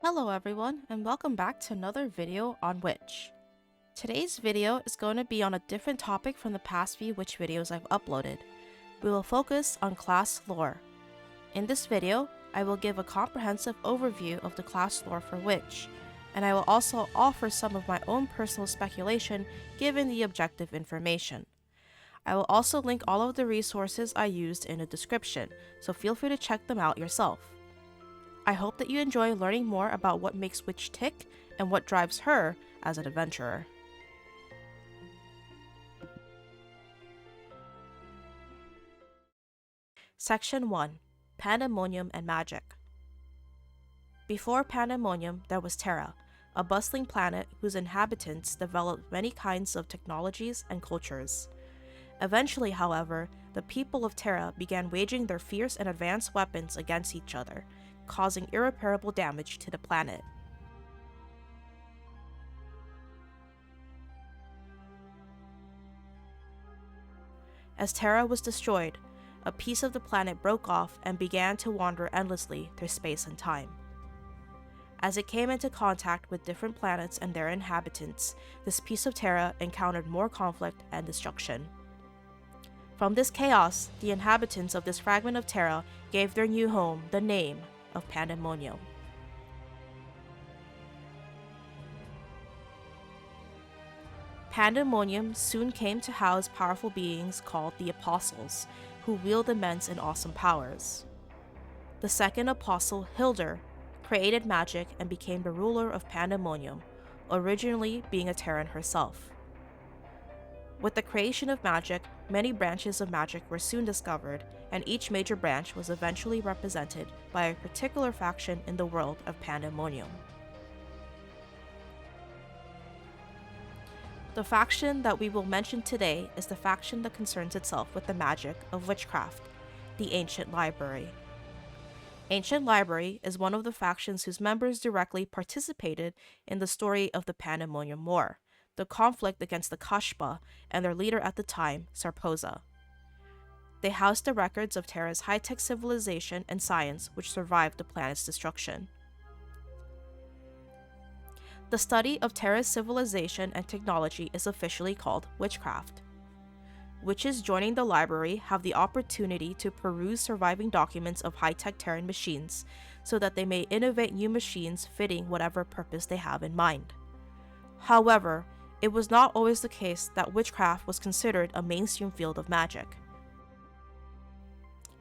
Hello everyone, and welcome back to another video on Witch. Today's video is going to be on a different topic from the past few Witch videos I've uploaded. We will focus on class lore. In this video, I will give a comprehensive overview of the class lore for Witch, and I will also offer some of my own personal speculation given the objective information. I will also link all of the resources I used in the description, so feel free to check them out yourself. I hope that you enjoy learning more about what makes Witch tick and what drives her as an adventurer. Section 1. Pandemonium and Magic. Before Pandemonium, there was Terra, a bustling planet whose inhabitants developed many kinds of technologies and cultures. Eventually, however, the people of Terra began waging their fierce and advanced weapons against each other, causing irreparable damage to the planet. As Terra was destroyed, a piece of the planet broke off and began to wander endlessly through space and time. As it came into contact with different planets and their inhabitants, this piece of Terra encountered more conflict and destruction. From this chaos, the inhabitants of this fragment of Terra gave their new home the name of Pandemonium. Pandemonium soon came to house powerful beings called the Apostles, who wield immense and awesome powers. The second apostle, Hildur, created magic and became the ruler of Pandemonium, originally being a Terran herself. With the creation of magic, many branches of magic were soon discovered, and each major branch was eventually represented by a particular faction in the world of Pandemonium. The faction that we will mention today is the faction that concerns itself with the magic of witchcraft, the Ancient Library. Ancient Library is one of the factions whose members directly participated in the story of the Pandemonium War, the conflict against the Kashpa and their leader at the time, Sarposa. They housed the records of Terra's high-tech civilization and science which survived the planet's destruction. The study of Terra's civilization and technology is officially called Witchcraft. Witches joining the library have the opportunity to peruse surviving documents of high-tech Terran machines so that they may innovate new machines fitting whatever purpose they have in mind. However, it was not always the case that witchcraft was considered a mainstream field of magic.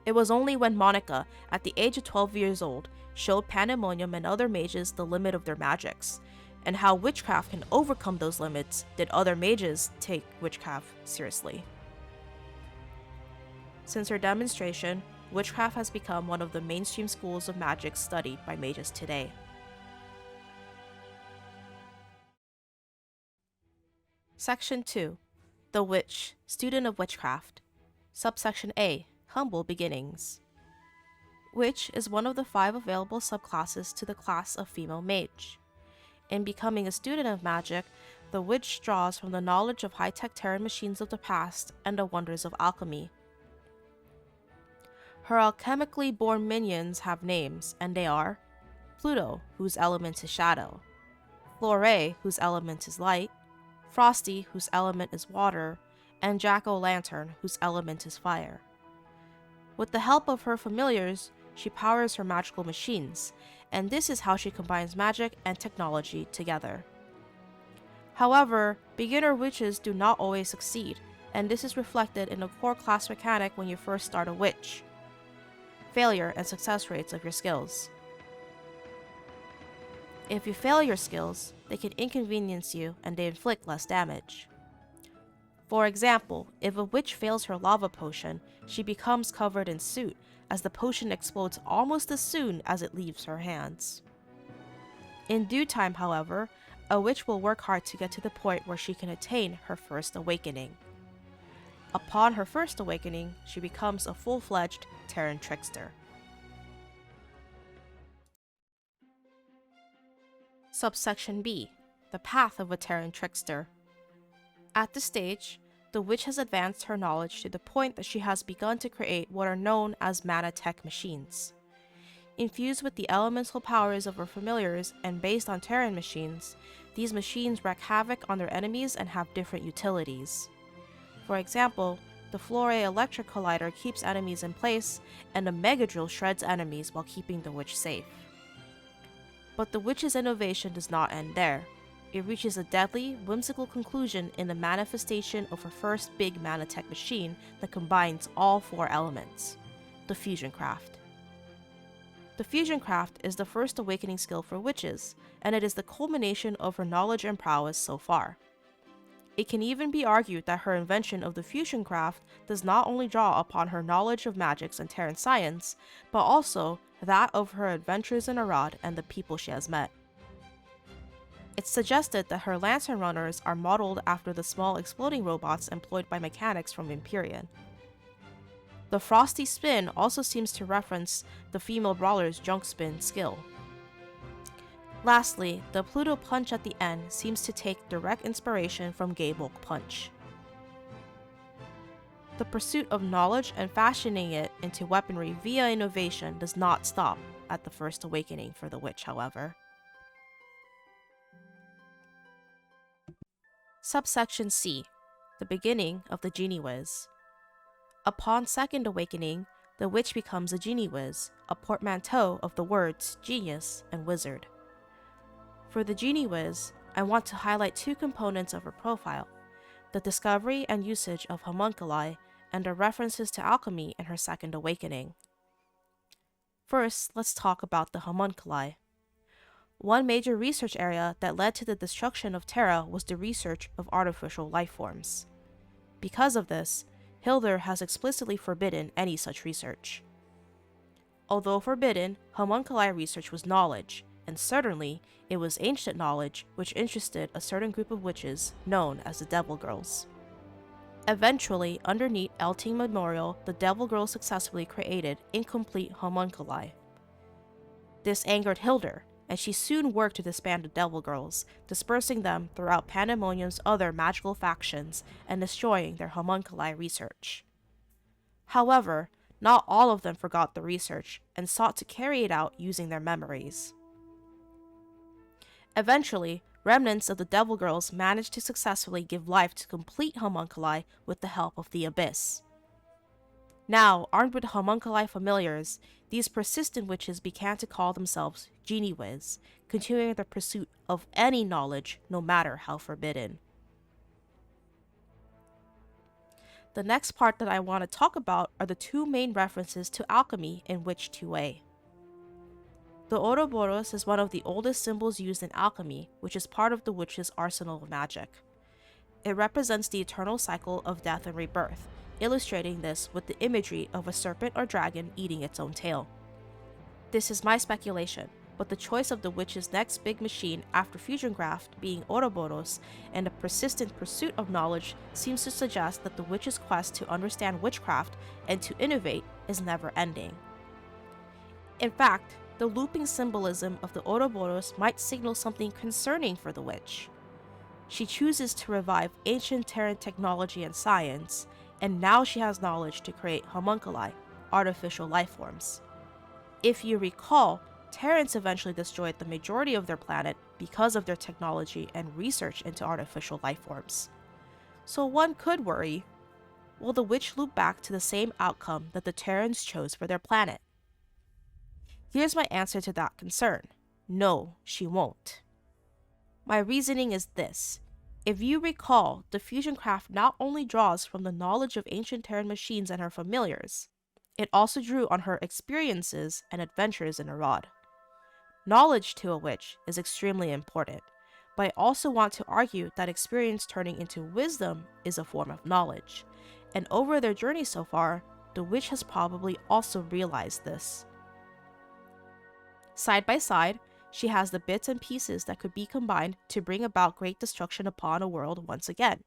It was only when Monica, at the age of 12 years old, showed Pandemonium and other mages the limit of their magics, and how witchcraft can overcome those limits did other mages take witchcraft seriously. Since her demonstration, witchcraft has become one of the mainstream schools of magic studied by mages today. Section 2. The Witch, Student of Witchcraft. Subsection A. Humble Beginnings. Witch is one of the 5 available subclasses to the class of female mage. In becoming a student of magic, the witch draws from the knowledge of high-tech Terran machines of the past and the wonders of alchemy. Her alchemically born minions have names, and they are Pluto, whose element is shadow, Flore, whose element is light, Frosty, whose element is water, and Jack-o'-lantern, whose element is fire. With the help of her familiars, she powers her magical machines, and this is how she combines magic and technology together. However, beginner witches do not always succeed, and this is reflected in the core class mechanic when you first start a witch: failure and success rates of your skills. If you fail your skills, they can inconvenience you and they inflict less damage. For example, if a witch fails her lava potion, she becomes covered in soot, as the potion explodes almost as soon as it leaves her hands. In due time, however, a witch will work hard to get to the point where she can attain her first awakening. Upon her first awakening, she becomes a full-fledged Terran Trickster. Subsection B. The Path of a Terran Trickster. At this stage, the witch has advanced her knowledge to the point that she has begun to create what are known as mana tech machines. Infused with the elemental powers of her familiars and based on Terran machines, these machines wreak havoc on their enemies and have different utilities. For example, the Flore Electric Collider keeps enemies in place, and the Mega Drill shreds enemies while keeping the witch safe. But the witch's innovation does not end there. It reaches a deadly, whimsical conclusion in the manifestation of her first big Manatech machine that combines all 4 elements: the Fusion Craft. The Fusion Craft is the first awakening skill for witches, and it is the culmination of her knowledge and prowess so far. It can even be argued that her invention of the Fusion Craft does not only draw upon her knowledge of magics and Terran science, but also that of her adventures in Arad and the people she has met. It's suggested that her lantern runners are modeled after the small exploding robots employed by mechanics from Empyrean. The Frosty Spin also seems to reference the female brawler's junk spin skill. Lastly, the Pluto Punch at the end seems to take direct inspiration from Gaebulk Punch. The pursuit of knowledge and fashioning it into weaponry via innovation does not stop at the first awakening for the witch, however. Subsection C, the beginning of the Geniewiz. Upon second awakening, the witch becomes a Geniewiz, a portmanteau of the words genius and wizard. For the Geniewiz, I want to highlight 2 components of her profile: the discovery and usage of homunculi, and the references to alchemy in her second awakening. First, let's talk about the homunculi. One major research area that led to the destruction of Terra was the research of artificial life forms. Because of this, Hildur has explicitly forbidden any such research. Although forbidden, homunculi research was knowledge, and certainly it was ancient knowledge which interested a certain group of witches known as the Devil Girls. Eventually, underneath Elting Memorial, the Devil Girls successfully created incomplete homunculi. This angered Hildur, and she soon worked to disband the Devil Girls, dispersing them throughout Pandemonium's other magical factions and destroying their homunculi research. However, not all of them forgot the research and sought to carry it out using their memories. Eventually, remnants of the Devil Girls managed to successfully give life to complete homunculi with the help of the Abyss. Now, armed with homunculi familiars, these persistent witches began to call themselves Geniewiz, continuing their pursuit of any knowledge, no matter how forbidden. The next part that I want to talk about are the 2 main references to alchemy in Witch 2A. The Ouroboros is one of the oldest symbols used in alchemy, which is part of the witch's arsenal of magic. It represents the eternal cycle of death and rebirth, illustrating this with the imagery of a serpent or dragon eating its own tail. This is my speculation, but the choice of the witch's next big machine after Fusion Craft being Ouroboros and a persistent pursuit of knowledge seems to suggest that the witch's quest to understand witchcraft and to innovate is never ending. In fact, the looping symbolism of the Ouroboros might signal something concerning for the witch. She chooses to revive ancient Terran technology and science, and now she has knowledge to create homunculi, artificial life forms. If you recall, Terrans eventually destroyed the majority of their planet because of their technology and research into artificial life forms. So one could worry, will the witch loop back to the same outcome that the Terrans chose for their planet? Here's my answer to that concern. No, she won't. My reasoning is this. If you recall, the Fusion Craft not only draws from the knowledge of ancient Terran machines and her familiars, it also drew on her experiences and adventures in Arad. Knowledge to a witch is extremely important, but I also want to argue that experience turning into wisdom is a form of knowledge, and over their journey so far, the witch has probably also realized this. Side by side, she has the bits and pieces that could be combined to bring about great destruction upon a world once again.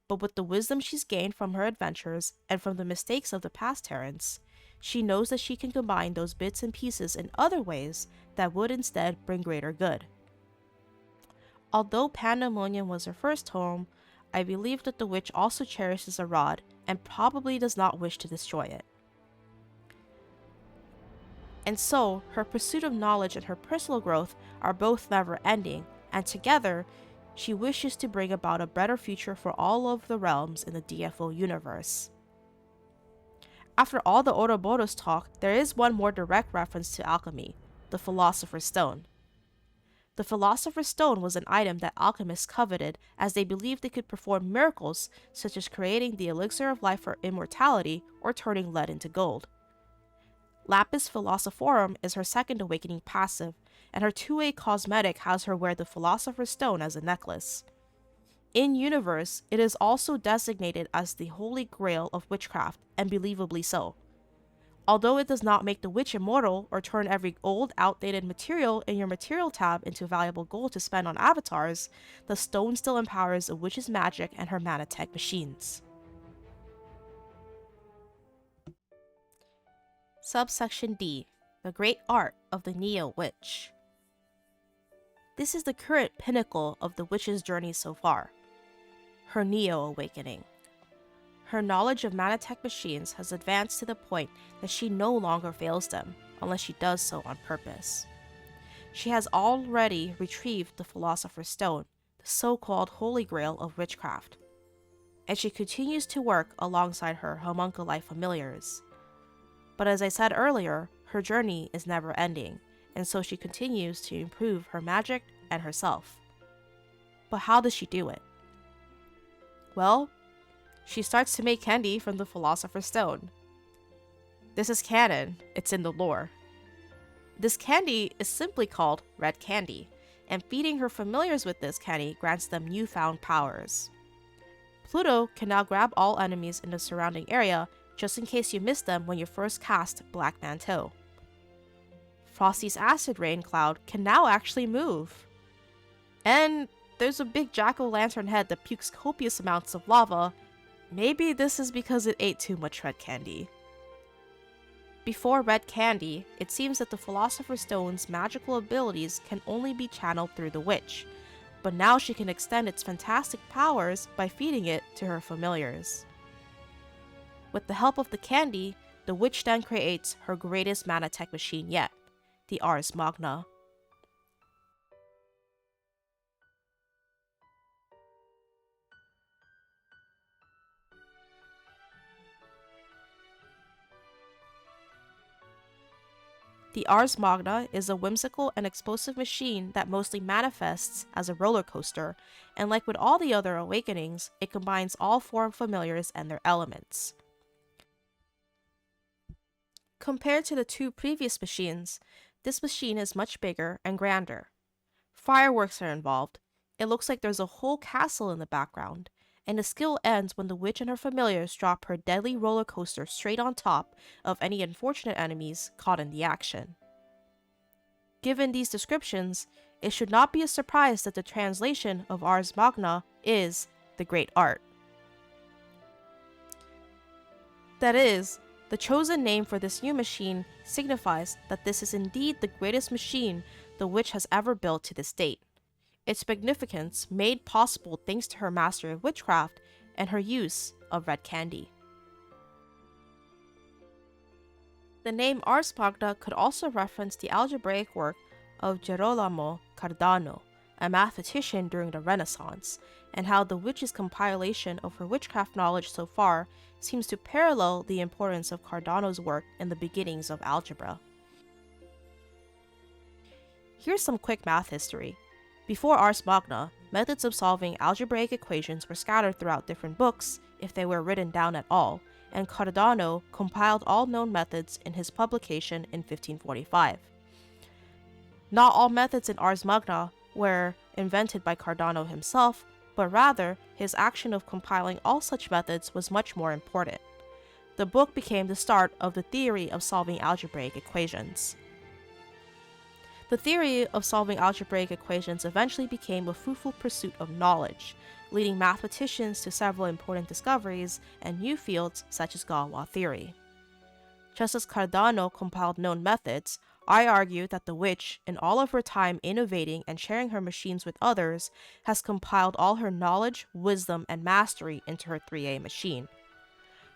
But with the wisdom she's gained from her adventures and from the mistakes of the past Terrans, she knows that she can combine those bits and pieces in other ways that would instead bring greater good. Although Pandemonium was her first home, I believe that the witch also cherishes Arad and probably does not wish to destroy it. And so, her pursuit of knowledge and her personal growth are both never ending, and together, she wishes to bring about a better future for all of the realms in the DFO universe. After all the Ouroboros talk, there is one more direct reference to alchemy, the Philosopher's Stone. The Philosopher's Stone was an item that alchemists coveted as they believed they could perform miracles such as creating the elixir of life or immortality or turning lead into gold. Lapis Philosophorum is her second awakening passive, and her 2A cosmetic has her wear the Philosopher's Stone as a necklace. In universe, it is also designated as the Holy Grail of witchcraft, and believably so. Although it does not make the witch immortal or turn every old, outdated material in your material tab into valuable gold to spend on avatars, the stone still empowers a witch's magic and her manatech machines. Subsection D, the great art of the Neo-Witch. This is the current pinnacle of the witch's journey so far, her Neo-Awakening. Her knowledge of manatech machines has advanced to the point that she no longer fails them, unless she does so on purpose. She has already retrieved the Philosopher's Stone, the so-called Holy Grail of witchcraft, and she continues to work alongside her homunculi familiars. But as I said earlier, her journey is never ending, and so she continues to improve her magic and herself. But how does she do it? Well, she starts to make candy from the Philosopher's Stone. This is canon, it's in the lore. This candy is simply called red candy, and feeding her familiars with this candy grants them newfound powers. Pluto can now grab all enemies in the surrounding area just in case you missed them when you first cast Black Manteau. Frosty's acid rain cloud can now actually move. And there's a big jack-o'-lantern head that pukes copious amounts of lava. Maybe this is because it ate too much red candy. Before red candy, it seems that the Philosopher's Stone's magical abilities can only be channeled through the witch, but now she can extend its fantastic powers by feeding it to her familiars. With the help of the candy, the witch then creates her greatest manatech machine yet, the Ars Magna. The Ars Magna is a whimsical and explosive machine that mostly manifests as a roller coaster, and like with all the other awakenings, it combines all four familiars and their elements. Compared to the two previous machines, this machine is much bigger and grander. Fireworks are involved, it looks like there's a whole castle in the background, and the skill ends when the witch and her familiars drop her deadly roller coaster straight on top of any unfortunate enemies caught in the action. Given these descriptions, it should not be a surprise that the translation of Ars Magna is the Great Art. That is, the chosen name for this new machine signifies that this is indeed the greatest machine the witch has ever built to this date. Its magnificence made possible thanks to her mastery of witchcraft and her use of red candy. The name Ars Magna could also reference the algebraic work of Girolamo Cardano, a mathematician during the Renaissance, and how the witch's compilation of her witchcraft knowledge so far seems to parallel the importance of Cardano's work in the beginnings of algebra. Here's some quick math history. Before Ars Magna, methods of solving algebraic equations were scattered throughout different books, if they were written down at all, and Cardano compiled all known methods in his publication in 1545. Not all methods in Ars Magna were invented by Cardano himself, but rather, his action of compiling all such methods was much more important. The book became the start of the theory of solving algebraic equations. The theory of solving algebraic equations eventually became a fruitful pursuit of knowledge, leading mathematicians to several important discoveries and new fields such as Galois theory. Just as Cardano compiled known methods, I argue that the witch, in all of her time innovating and sharing her machines with others, has compiled all her knowledge, wisdom, and mastery into her 3A machine.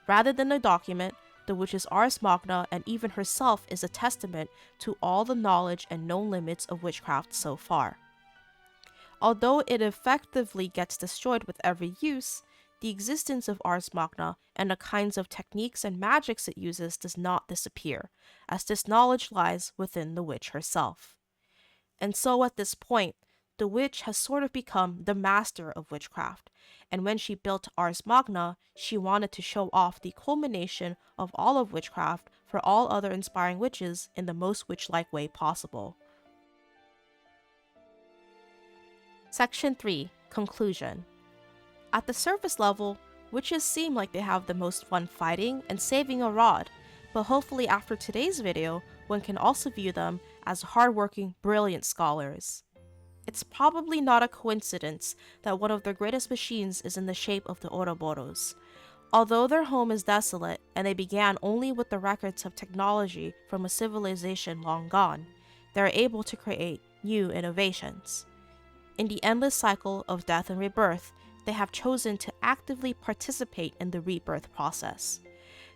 Rather than a document, the witch's Ars Magna and even herself is a testament to all the knowledge and known limits of witchcraft so far. Although it effectively gets destroyed with every use, the existence of Ars Magna and the kinds of techniques and magics it uses does not disappear, as this knowledge lies within the witch herself. And so at this point, the witch has sort of become the master of witchcraft, and when she built Ars Magna, she wanted to show off the culmination of all of witchcraft for all other inspiring witches in the most witch-like way possible. Section 3. Conclusion. At the surface level, witches seem like they have the most fun fighting and saving a rod, but hopefully after today's video, one can also view them as hardworking, brilliant scholars. It's probably not a coincidence that one of their greatest machines is in the shape of the Ouroboros. Although their home is desolate and they began only with the records of technology from a civilization long gone, they are able to create new innovations. In the endless cycle of death and rebirth, they have chosen to actively participate in the rebirth process.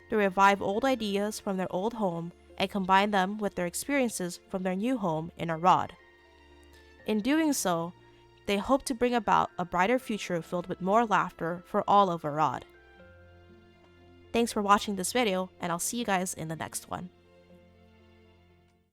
They revive old ideas from their old home and combine them with their experiences from their new home in Arad. In doing so, they hope to bring about a brighter future filled with more laughter for all of Arad. Thanks for watching this video, and I'll see you guys in the next one.